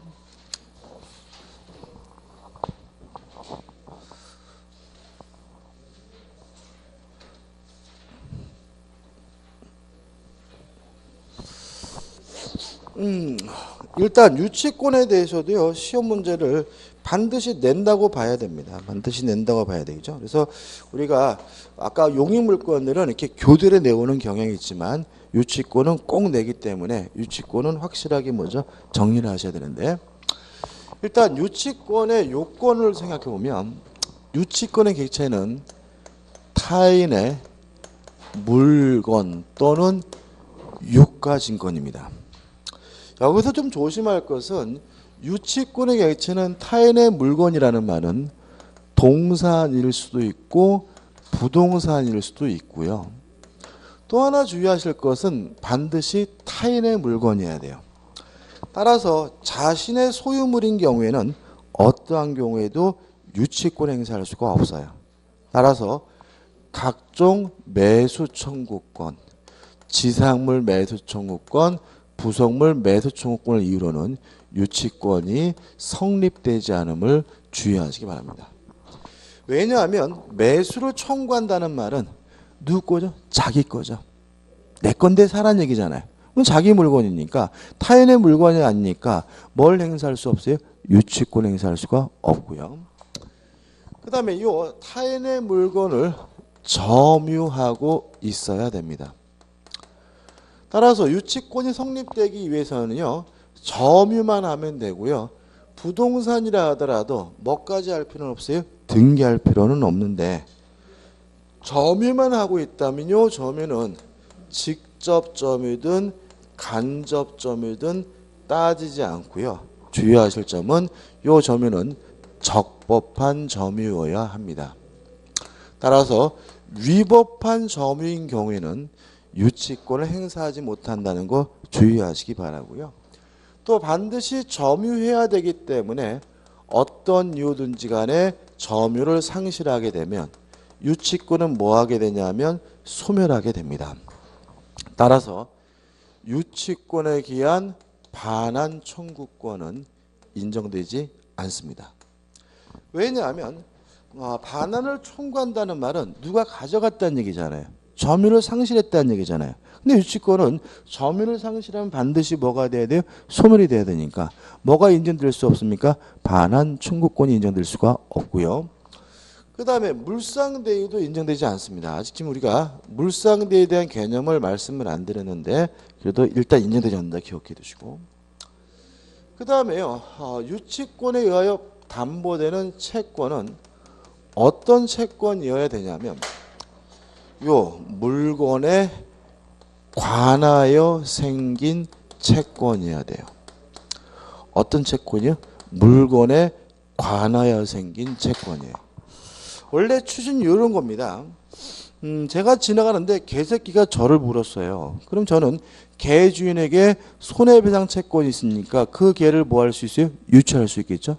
일단 유치권에 대해서도요, 시험 문제를 반드시 낸다고 봐야 됩니다. 반드시 낸다고 봐야 되죠. 그래서 우리가 아까 용익물권들은 이렇게 교대로 내오는 경향이 있지만 유치권은 꼭 내기 때문에 유치권은 확실하게 뭐죠? 정리를 하셔야 되는데, 일단 유치권의 요건을 생각해 보면 유치권의 객체는 타인의 물건 또는 유가증권입니다. 여기서 좀 조심할 것은 유치권의 객체는 타인의 물건이라는 말은 동산일 수도 있고 부동산일 수도 있고요. 또 하나 주의하실 것은 반드시 타인의 물건이어야 돼요. 따라서 자신의 소유물인 경우에는 어떠한 경우에도 유치권 행사할 수가 없어요. 따라서 각종 매수 청구권, 지상물 매수 청구권, 부속물 매수 청구권을 이유로는 유치권이 성립되지 않음을 주의하시기 바랍니다. 왜냐하면 매수를 청구한다는 말은 누구 거죠? 자기 거죠. 내 건데 사란 얘기잖아요. 그건 자기 물건이니까, 타인의 물건이 아니니까 뭘 행사할 수 없어요? 유치권 행사할 수가 없고요. 그 다음에 이 타인의 물건을 점유하고 있어야 됩니다. 따라서 유치권이 성립되기 위해서는요, 점유만 하면 되고요. 부동산이라 하더라도 뭐까지 할 필요는 없어요? 등기할 필요는 없는데, 점유만 하고 있다면요, 점유는 직접 점유든 간접 점유든 따지지 않고요. 주의하실 점은 이 점유는 적법한 점유여야 합니다. 따라서 위법한 점유인 경우에는 유치권을 행사하지 못한다는 거 주의하시기 바라고요. 또 반드시 점유해야 되기 때문에 어떤 이유든지 간에 점유를 상실하게 되면 유치권은 뭐 하게 되냐면 소멸하게 됩니다. 따라서 유치권에 기한 반환 청구권은 인정되지 않습니다. 왜냐하면 반환을 청구한다는 말은 누가 가져갔다는 얘기잖아요. 점유를 상실했다는 얘기잖아요. 근데 유치권은 점유를 상실하면 반드시 뭐가 돼야 돼요? 소멸이 돼야 되니까 뭐가 인정될 수 없습니까? 반환 청구권이 인정될 수가 없고요. 그 다음에 물상대유도 인정되지 않습니다. 아직 지금 우리가 물상대유에 대한 개념을 말씀을 안 드렸는데 그래도 일단 인정되지 않는다 기억해 두시고, 그 다음에요, 유치권에 의하여 담보되는 채권은 어떤 채권이어야 되냐면 요 물건에 관하여 생긴 채권이어야 돼요. 어떤 채권이요? 물건에 관하여 생긴 채권이에요. 원래 추진 이런 겁니다. 제가 지나가는데 개새끼가 저를 물었어요. 그럼 저는 개 주인에게 손해배상 채권이 있으니까 그 개를 뭐 할 수 있어요? 유치할 수 있겠죠?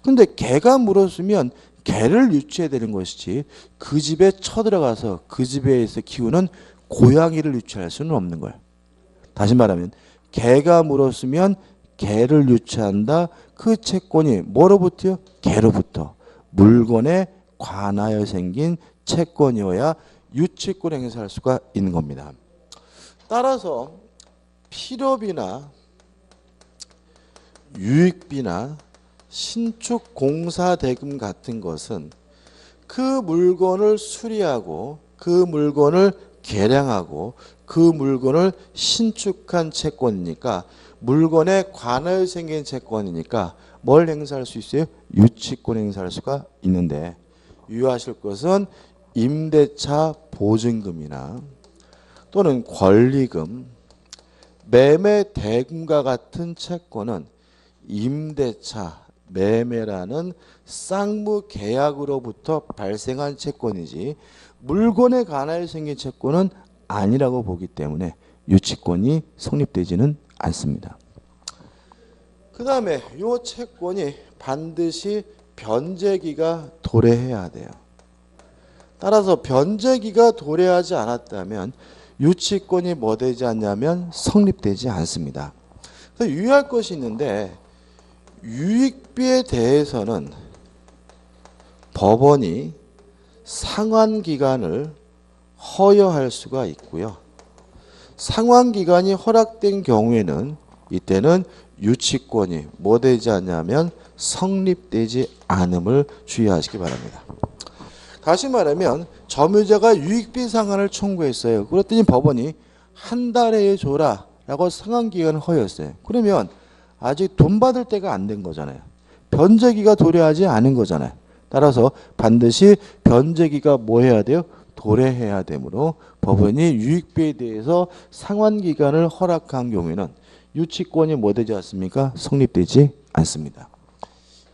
근데 개가 물었으면 개를 유치해야 되는 것이지 그 집에 쳐들어가서 그 집에서 키우는 고양이를 유치할 수는 없는 거예요. 다시 말하면 개가 물었으면 개를 유치한다. 그 채권이 뭐로부터요? 개로부터. 물건에 관하여 생긴 채권이어야 유치권 행사할 수가 있는 겁니다. 따라서 필요비나 유익비나 신축 공사 대금 같은 것은 그 물건을 수리하고 그 물건을 개량하고 그 물건을 신축한 채권이니까 물건에 관하여 생긴 채권이니까 뭘 행사할 수 있어요? 유치권 행사할 수가 있는데, 유의하실 것은 임대차 보증금이나 또는 권리금, 매매 대금과 같은 채권은 임대차, 매매라는 쌍무 계약으로부터 발생한 채권이지 물건에 관하여 생긴 채권은 아니라고 보기 때문에 유치권이 성립되지는 않습니다. 그 다음에 이 채권이 반드시 변제기가 도래해야 돼요. 따라서 변제기가 도래하지 않았다면 유치권이 뭐 되지 않냐면 성립되지 않습니다. 그래서 유의할 것이 있는데, 유익비에 대해서는 법원이 상환기간을 허여할 수가 있고요. 상환기간이 허락된 경우에는 이때는 유치권이 뭐 되지 않냐면 성립되지 않음을 주의하시기 바랍니다. 다시 말하면 점유자가 유익비 상환을 청구했어요. 그랬더니 법원이 한 달에 줘라 라고 상환기간을 허용했어요. 그러면 아직 돈 받을 때가 안 된 거잖아요. 변제기가 도래하지 않은 거잖아요. 따라서 반드시 변제기가 뭐 해야 돼요? 도래해야 되므로 법원이 유익비에 대해서 상환기간을 허락한 경우에는 유치권이 뭐 되지 않습니까? 성립되지 않습니다.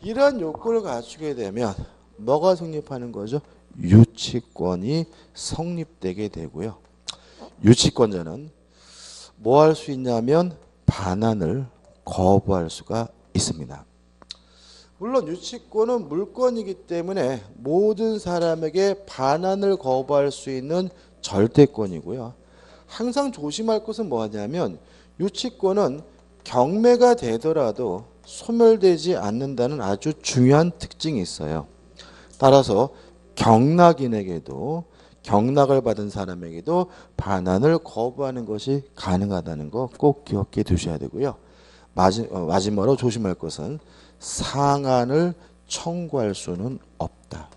이러한 요건을 갖추게 되면 뭐가 성립하는 거죠? 유치권이 성립되게 되고요. 유치권자는 뭐 할 수 있냐면 반환을 거부할 수가 있습니다. 물론 유치권은 물권이기 때문에 모든 사람에게 반환을 거부할 수 있는 절대권이고요. 항상 조심할 것은 뭐냐면 유치권은 경매가 되더라도 소멸되지 않는다는 아주 중요한 특징이 있어요. 따라서 경락인에게도 경락을 받은 사람에게도 반환을 거부하는 것이 가능하다는 거 꼭 기억해 두셔야 되고요. 마지막으로 조심할 것은 상한을 청구할 수는 없다.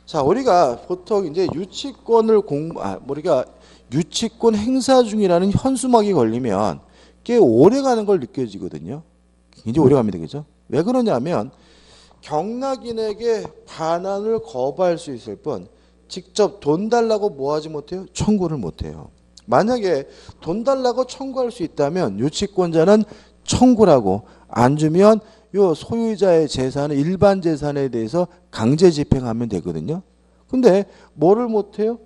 자, 우리가 보통 이제 우리가 유치권 행사 중이라는 현수막이 걸리면 꽤 오래 가는 걸 느껴지거든요. 굉장히 오래 갑니다. 그죠? 왜 그러냐면 경락인에게 반환을 거부할 수 있을 뿐 직접 돈 달라고 뭐 하지 못해요? 청구를 못해요. 만약에 돈 달라고 청구할 수 있다면 유치권자는 청구라고 안 주면 요 소유자의 재산은 일반 재산에 대해서 강제 집행하면 되거든요. 근데 뭐를 못해요?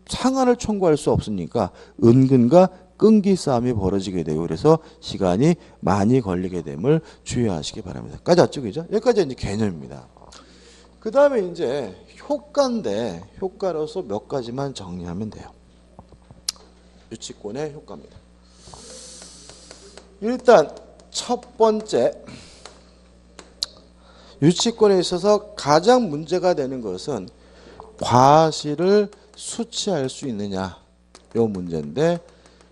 상한을 청구할 수 없으니까 은근과 끈기 싸움이 벌어지게 되고 그래서 시간이 많이 걸리게 됨을 주의하시기 바랍니다. 까지 왔죠, 그죠? 여기까지 이제 개념입니다. 그 다음에 이제 효과인데 효과로서 몇 가지만 정리하면 돼요. 유치권의 효과입니다. 일단 첫 번째, 유치권에 있어서 가장 문제가 되는 것은 과실을 수취할 수 있느냐 요 문제인데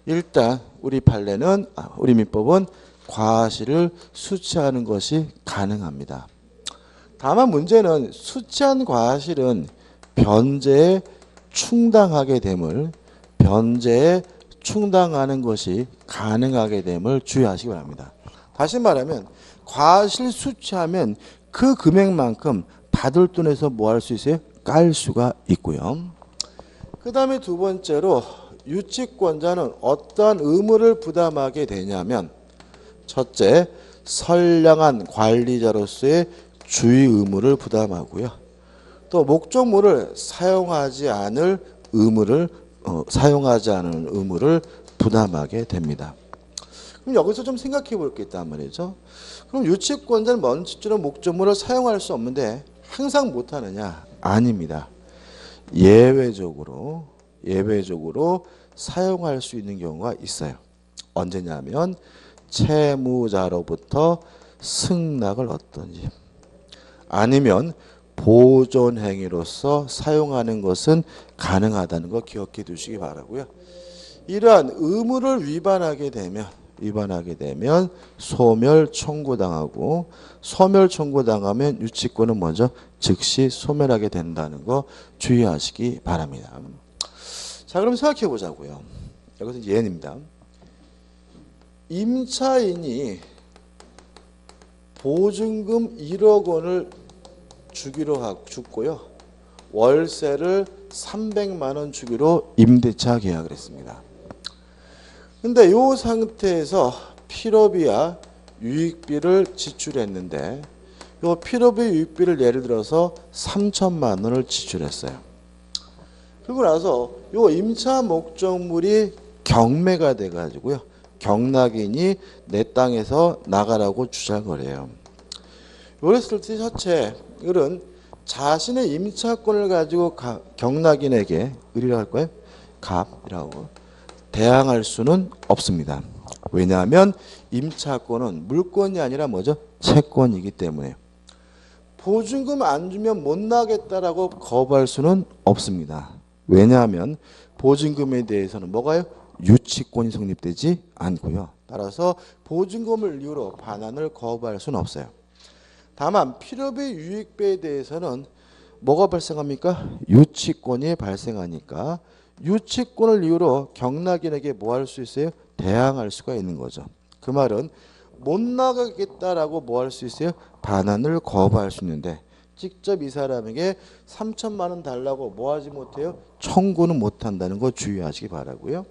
일단 우리 판례는 우리 민법은 과실을 수취하는 것이 가능합니다. 다만 문제는 수취한 과실은 변제에 충당하게 됨을 변제에 충당하는 것이 가능하게 됨을 주의하시기 바랍니다. 다시 말하면 과실 수취하면 그 금액만큼 받을 돈에서 뭐 할 수 있어요? 깔 수가 있고요. 그 다음에 두 번째로 유치권자는 어떠한 의무를 부담하게 되냐면 첫째, 선량한 관리자로서의 주의 의무를 부담하고요. 또 목적물을 사용하지 않은 의무를 부담하게 됩니다. 그럼 여기서 좀 생각해 볼 게 있단 말이죠. 그럼 유치권자는 먼저처럼 목적물을 사용할 수 없는데 항상 못하느냐? 아닙니다. 예외적으로 사용할 수 있는 경우가 있어요. 언제냐면 채무자로부터 승낙을 얻든지 아니면 보존행위로서 사용하는 것은 가능하다는 거 기억해 두시기 바라고요. 이러한 의무를 위반하게 되면 소멸 청구당하고 소멸 청구당하면 유치권은 먼저 즉시 소멸하게 된다는 거 주의하시기 바랍니다. 자, 그럼 생각해 보자고요. 여기서 예입니다. 임차인이 보증금 1억 원을 주고요. 월세를 300만 원 주기로 임대차 계약을 했습니다. 근데 이 상태에서 필요비와 유익비를 지출했는데 이 필요비 유익비를 예를 들어서 3천만 원을 지출했어요. 그리고 나서 이 임차 목적물이 경매가 돼가지고요. 경락인이 내 땅에서 나가라고 주장을 해요. 이랬을 때 첫째, 이런 자신의 임차권을 가지고 경락인에게 을이라고 할까요? 갑이라고 대항할 수는 없습니다. 왜냐하면 임차권은 물권이 아니라 뭐죠? 채권이기 때문에 보증금 안 주면 못 나겠다라고 거부할 수는 없습니다. 왜냐하면 보증금에 대해서는 뭐가요? 유치권이 성립되지 않고요. 따라서 보증금을 이유로 반환을 거부할 수는 없어요. 다만 필요비 유익배에 대해서는 뭐가 발생합니까? 유치권이 발생하니까 유치권을 이유로 경락인에게 뭐 할 수 있어요? 대항할 수가 있는 거죠. 그 말은 못 나가겠다라고 뭐 할 수 있어요? 반환을 거부할 수 있는데 직접 이 사람에게 3천만 원 달라고 뭐 하지 못해요? 청구는 못한다는 거 주의하시기 바라고요.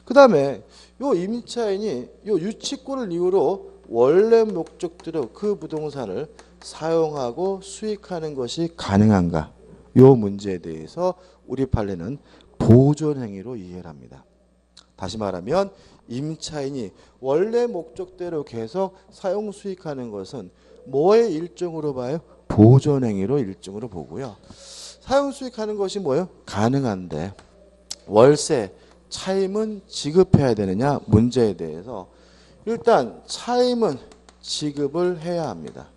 그 다음에 요 임차인이 요 유치권을 이유로 원래 목적대로 그 부동산을 사용하고 수익하는 것이 가능한가? 요 문제에 대해서 우리 판례는 보존행위로 이해를 합니다. 다시 말하면 임차인이 원래 목적대로 계속 사용 수익하는 것은 뭐의 일종으로 봐요? 보존행위로 일종으로 보고요. 사용 수익하는 것이 뭐예요? 가능한데 월세 차임은 지급해야 되느냐 문제에 대해서 일단 차임은 지급을 해야 합니다.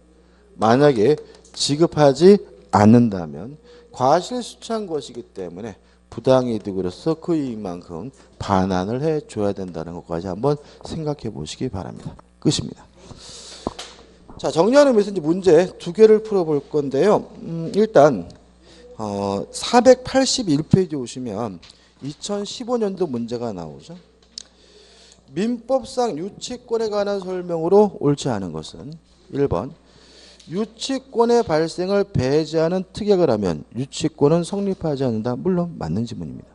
만약에 지급하지 않는다면 과실수차한 것이기 때문에 부당이득으로서 그 이익만큼 반환을 해줘야 된다는 것까지 한번 생각해 보시기 바랍니다. 끝입니다. 자, 정리하는 의미에서 이제 문제 두 개를 풀어볼 건데요. 일단 481페이지 오시면 2015년도 문제가 나오죠. 민법상 유치권에 관한 설명으로 옳지 않은 것은 1번 유치권의 발생을 배제하는 특약을 하면 유치권은 성립하지 않는다. 물론 맞는 지문입니다.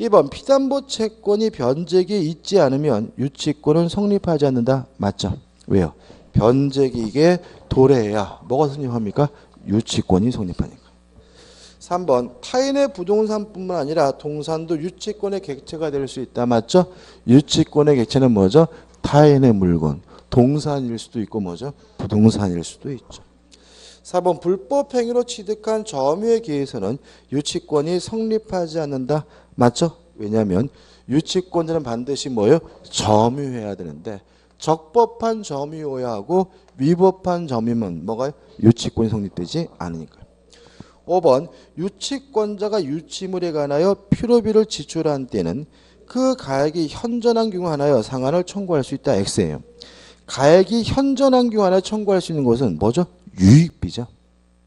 2번 피담보 채권이 변제기에 있지 않으면 유치권은 성립하지 않는다. 맞죠? 왜요? 변제기에 도래해야 뭐가 성립합니까? 유치권이 성립하니까. 3번 타인의 부동산뿐만 아니라 동산도 유치권의 객체가 될 수 있다. 맞죠? 유치권의 객체는 뭐죠? 타인의 물건, 동산일 수도 있고 뭐죠? 부동산일 수도 있죠. 4번 불법 행위로 취득한 점유에 기해서는 유치권이 성립하지 않는다. 맞죠? 왜냐하면 유치권자는 반드시 뭐예요? 점유해야 되는데 적법한 점유여야 하고 위법한 점유면 뭐가요? 유치권이 성립되지 않으니까요. 5번 유치권자가 유치물에 관하여 필요비를 지출한 때는 그 가액이 현존한 경우 하나여 상한을 청구할 수 있다. X예요. 가액이 현존한 경우 하나 청구할 수 있는 것은 뭐죠? 유익비죠.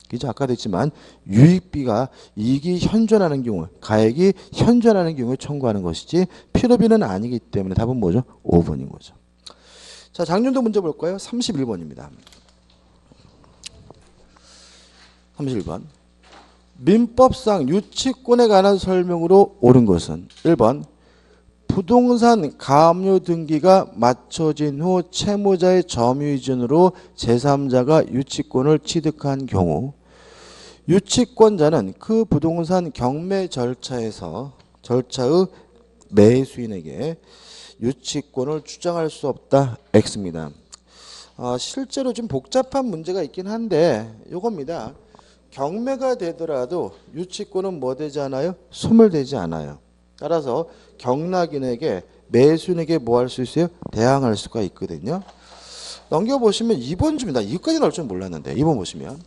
그죠? 아까도 했지만 유익비가 이익이 현존하는 경우, 가액이 현존하는 경우에 청구하는 것이지 필요비는 아니기 때문에 답은 뭐죠? 5번인 거죠. 자, 작년도 문제 볼까요? 31번입니다. 31번. 민법상 유치권에 관한 설명으로 옳은 것은 1번 부동산 가압류 등기가 맞춰진 후 채무자의 점유 이전으로 제3자가 유치권을 취득한 경우 유치권자는 그 부동산 경매 절차의 매수인에게 유치권을 주장할 수 없다. X입니다. 실제로 좀 복잡한 문제가 있긴 한데 이겁니다. 경매가 되더라도 유치권은 뭐 되지 않아요? 소멸되지 않아요. 따라서 경락인에게 매수인에게 뭐 할 수 있어요? 대항할 수가 있거든요. 넘겨보시면 2번 줍니다. 이거까지 나올 줄 몰랐는데 2번 보시면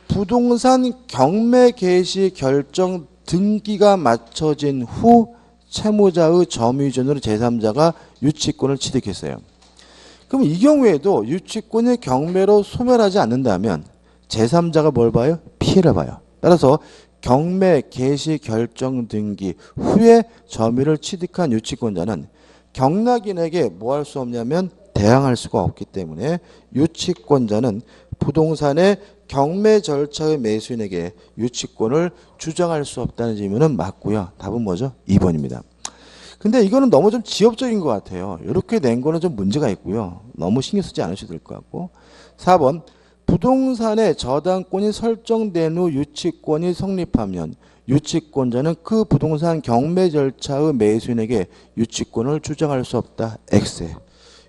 부동산 경매 개시 결정 등기가 맞춰진 후 채무자의 점유 이전으로 제3자가 유치권을 취득했어요. 그럼 이 경우에도 유치권이 경매로 소멸하지 않는다면 제3자가 뭘 봐요? 피해를 봐요. 따라서 경매 개시 결정 등기 후에 점유를 취득한 유치권자는 경락인에게 뭐 할 수 없냐면 대항할 수가 없기 때문에 유치권자는 부동산의 경매 절차의 매수인에게 유치권을 주장할 수 없다는 질문은 맞고요. 답은 뭐죠? 2번입니다. 근데 이거는 너무 좀 지엽적인 것 같아요. 이렇게 낸 거는 좀 문제가 있고요. 너무 신경 쓰지 않으셔도 될 것 같고. 4번 부동산의 저당권이 설정된 후 유치권이 성립하면 유치권자는 그 부동산 경매 절차의 매수인에게 유치권을 주장할 수 없다. X.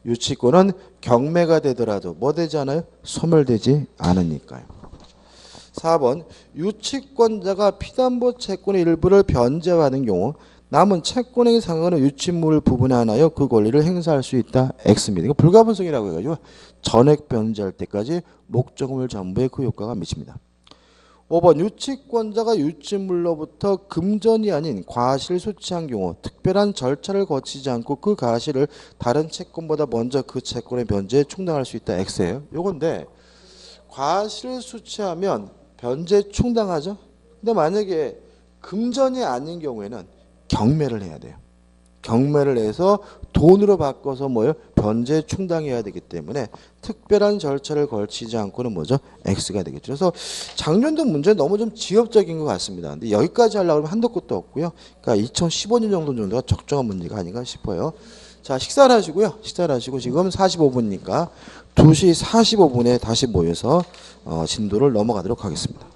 유치권은 경매가 되더라도 뭐 되지 않아요? 소멸되지 않으니까요. 4번 유치권자가 피담보 채권의 일부를 변제하는 경우 남은 채권액에 상하는 유치물 부분에 한하여 그 권리를 행사할 수 있다. X입니다. 이거 불가분성이라고 해가지고 전액 변제할 때까지 목적물 전부에 그 효과가 미칩니다. 5번 유치권자가 유치물로부터 금전이 아닌 과실을 수취한 경우 특별한 절차를 거치지 않고 그 과실을 다른 채권보다 먼저 그 채권의 변제에 충당할 수 있다. X예요. 요건데 과실을 수취하면 변제 충당하죠. 근데 만약에 금전이 아닌 경우에는 경매를 해야 돼요. 경매를 해서 돈으로 바꿔서 뭐요? 변제 충당해야 되기 때문에 특별한 절차를 걸치지 않고는 뭐죠? X가 되겠죠. 그래서 작년도 문제 너무 좀 지엽적인 것 같습니다. 근데 여기까지 하려고 하면 한도 끝도 없고요. 그러니까 2015년 정도가 적정한 문제가 아닌가 싶어요. 자, 식사를 하시고요. 식사를 하시고 지금 45분이니까 2시 45분에 다시 모여서 진도를 넘어가도록 하겠습니다.